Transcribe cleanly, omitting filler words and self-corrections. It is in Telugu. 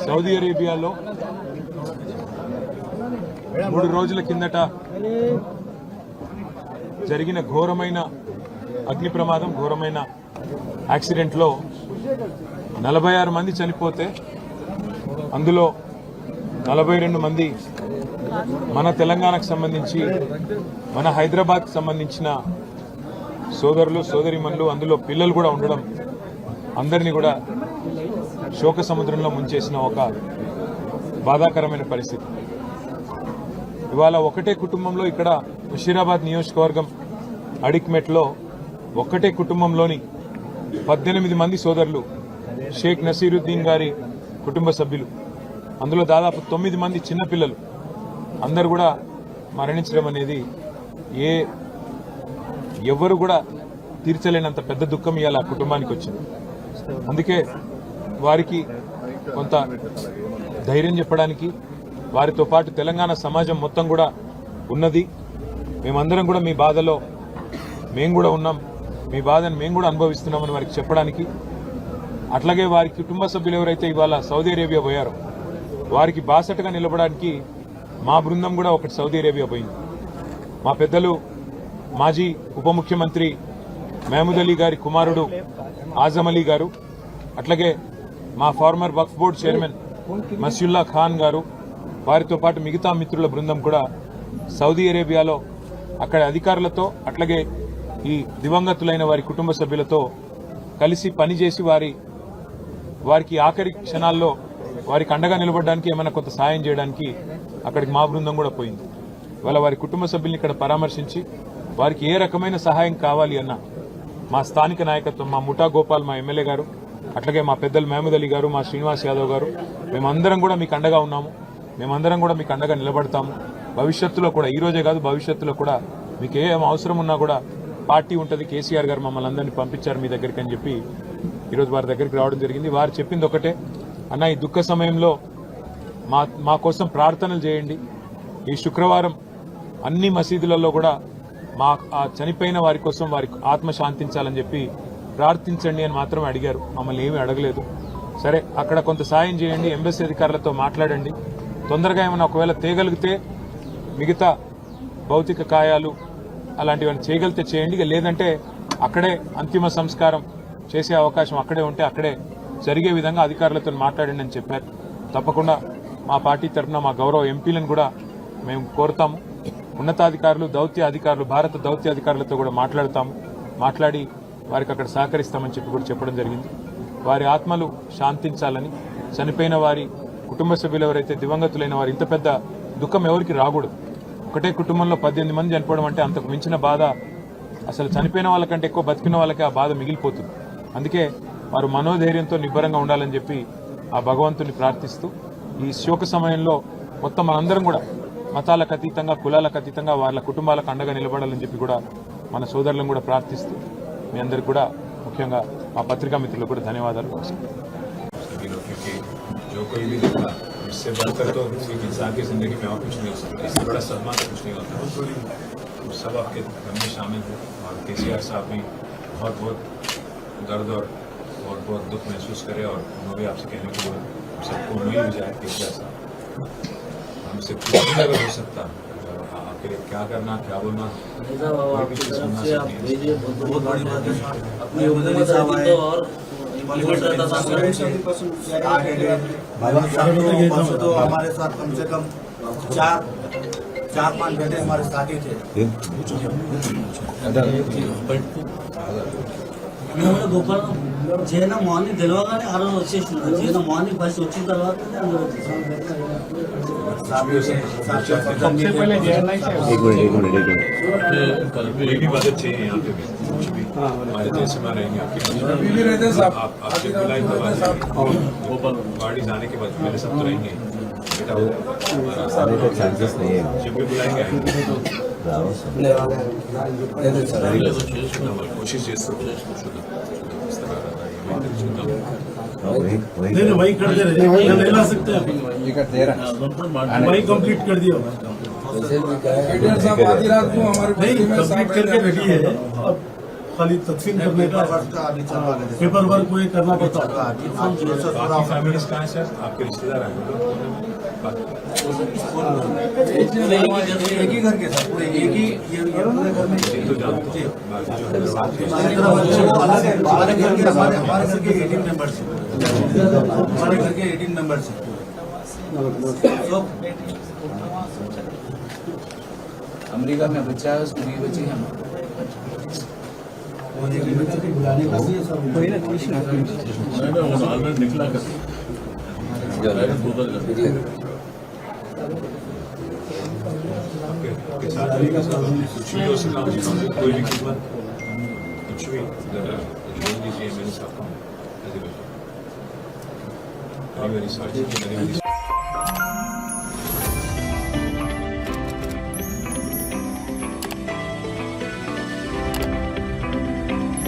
సౌదీ అరేబియాలో 3 రోజుల కిందట జరిగిన ఘోరమైన అగ్ని ప్రమాదం, ఘోరమైన యాక్సిడెంట్లో 46 మంది చనిపోతే అందులో 42 మంది మన తెలంగాణకు సంబంధించి, మన హైదరాబాద్కి సంబంధించిన సోదరులు సోదరిమణులు, అందులో పిల్లలు కూడా ఉండడం అందరినీ కూడా శోక సముద్రంలో ముంచేసిన ఒక బాధాకరమైన పరిస్థితి. ఇవాళ ఒకటే కుటుంబంలో ఇక్కడ ముషీరాబాద్ నియోజకవర్గం అడిక్మెట్లో ఒకటే కుటుంబంలోని 18 మంది సోదరులు, షేక్ నసీరుద్దీన్ గారి కుటుంబ సభ్యులు, అందులో దాదాపు 9 మంది చిన్నపిల్లలు అందరూ కూడా మరణించడం అనేది ఎవరు కూడా తీర్చలేనంత పెద్ద దుఃఖం ఇవాళ ఆ కుటుంబానికి వచ్చింది. అందుకే వారికి కొంత ధైర్యం చెప్పడానికి వారితో పాటు తెలంగాణ సమాజం మొత్తం కూడా ఉన్నది. మేమందరం కూడా మీ బాధలో మేము కూడా ఉన్నాం, మీ బాధను మేము కూడా అనుభవిస్తున్నామని వారికి చెప్పడానికి, అట్లాగే వారి కుటుంబ సభ్యులు ఎవరైతే ఇవాళ సౌదీ అరేబియా పోయారో వారికి బాసటగా నిలబడడానికి మా బృందం కూడా ఒకటి సౌదీ అరేబియా పోయింది. మా పెద్దలు మాజీ ఉప ముఖ్యమంత్రి మహమూద్ అలీ గారి కుమారుడు ఆజం అలీ గారు, అట్లాగే మా ఫార్మర్ వక్ఫ్ బోర్డు చైర్మన్ మసియుల్లా ఖాన్ గారు, వారితో పాటు మిగతా మిత్రుల బృందం కూడా సౌదీ అరేబియాలో అక్కడ అధికారులతో, అట్లాగే ఈ దివంగతులైన వారి కుటుంబ సభ్యులతో కలిసి పనిచేసి వారికి ఆఖరి క్షణాల్లో వారికి అండగా నిలబడడానికి, ఏమైనా కొంత సాయం చేయడానికి అక్కడికి మా బృందం కూడా పోయింది. ఇవాళ వారి కుటుంబ సభ్యుల్ని ఇక్కడ పరామర్శించి వారికి ఏ రకమైన సహాయం కావాలి అన్న మా స్థానిక నాయకత్వం, మా ముఠా గోపాల్, మా ఎమ్మెల్యే గారు, అట్లాగే మా పెద్దలు మహమూద్ అలీ గారు, మా శ్రీనివాస్ యాదవ్ గారు, మేమందరం కూడా మీకు అండగా ఉన్నాము. మేమందరం కూడా మీకు అండగా నిలబడతాము. భవిష్యత్తులో కూడా, ఈ రోజే కాదు భవిష్యత్తులో కూడా మీకు ఏ అవసరం ఉన్నా కూడా పార్టీ ఉంటుంది. కేసీఆర్ గారు మమ్మల్ని అందరినీ పంపించారు మీ దగ్గరికి అని చెప్పి ఈరోజు వారి దగ్గరికి రావడం జరిగింది. వారు చెప్పింది ఒకటే, అన్న ఈ దుఃఖ సమయంలో మా కోసం ప్రార్థనలు చేయండి. ఈ శుక్రవారం అన్ని మసీదులలో కూడా ఆ చనిపోయిన వారి కోసం వారికి ఆత్మ శాంతించాలని చెప్పి ప్రార్థించండి అని మాత్రమే అడిగారు, మమ్మల్ని ఏమీ అడగలేదు. సరే, అక్కడ కొంత సాయం చేయండి, ఎంబసీ అధికారులతో మాట్లాడండి, తొందరగా ఏమైనా ఒకవేళ తేగలిగితే మిగతా భౌతిక కాయాలు అలాంటివన్నీ చేయగలిగితే చేయండి, లేదంటే అక్కడే అంతిమ సంస్కారం చేసే అవకాశం అక్కడే ఉంటే అక్కడే జరిగే విధంగా అధికారులతో మాట్లాడండి అని చెప్పారు. తప్పకుండా మా పార్టీ తరఫున మా గౌరవ ఎంపీలను కూడా మేము కోరుతాము. ఉన్నతాధికారులు, దౌత్య అధికారులు, భారత దౌత్య అధికారులతో కూడా మాట్లాడి వారికి అక్కడ సహకరిస్తామని చెప్పి కూడా చెప్పడం జరిగింది. వారి ఆత్మలు శాంతించాలని, చనిపోయిన వారి కుటుంబ సభ్యులు ఎవరైతే దివంగతులైన వారు, ఇంత పెద్ద దుఃఖం ఎవరికి రాకూడదు. ఒకటే కుటుంబంలో 18 మంది చనిపోవడం అంటే అంతకు మించిన బాధ అసలు చనిపోయిన వాళ్ళకంటే ఎక్కువ బతికిన వాళ్ళకి ఆ బాధ మిగిలిపోతుంది. అందుకే వారు మనోధైర్యంతో నిబ్బరంగా ఉండాలని చెప్పి ఆ భగవంతుని ప్రార్థిస్తూ ఈ శోక సమయంలో మొత్తం మనందరం కూడా మతాలకు అతీతంగా, కులాలకు అతీతంగా వాళ్ళ కుటుంబాలకు అండగా నిలబడాలని చెప్పి కూడా మన సోదరులను కూడా ప్రార్థిస్తూ మీ అందరికి కూడా ముఖ్యంగా మా పత్రికా మిత్రులకు కూడా ధన్యవాదాలు. इससे बढ़कर तो एक इंसान की जिंदगी में और कुछ नहीं हो सकता, इससे बड़ा सदमा तो कुछ नहीं होता। सब आपके घर में शामिल थे और केसीआर साहब भी बहुत दर्द और बहुत दुख महसूस करे और उन्होंने भी आपसे कहने को सबको उम्मीद हो जाए केसीआर साहब हमसे कुछ नहीं अगर हो सकता, आपके लिए क्या करना, क्या बोलना, कोई भी चीज़ सुनना चाहिए। बहुत बड़ी बात है तो हमारे साथ कम से कम 4-5 घंटे हमारे साथी थे. గోపాల్ జైన మార్నింగ్ తెలియగానే ఆ రోజు వచ్చేసింది. జైన మార్నింగ్ ఫస్ట్ వచ్చిన తర్వాత कोई भी मदद चाहिए यहाँ पे भी, कुछ भी हमारे देश में रहेंगे आपकी गाड़ी जाने के बाद मेरे सब तो रहेंगे बेटा, चांसेस नहीं है, जब भी बुलाएंगे कोशिश वही कर दे रहे, नहीं ला सकते वही कंप्लीट कर दिया साहब, आधी रात को हमारे नहीं कंप्लीट करके रेडी है। खाली तदफीन करने का पेपर वर्क वो करना पड़ता है। बाकी फैमिलीज कहाँ हैं सर? आपके रिश्तेदार हैं? एक ही घर के साथ पूरे एक ही ये पूरे घर में तो जानते हैं। हमारे घर के 18 मेंबर्स हैं। हमारे घर के 18 मेंबर्स हैं। तो अमेरिका में बच्चा है, उसमें भी बच्चे हैं। निकला कर आपके साथ कुछ भी हो सका, कोई भी खिदमत, कुछ भी लोन लीजिए मेरे साथ मेरी सॉरी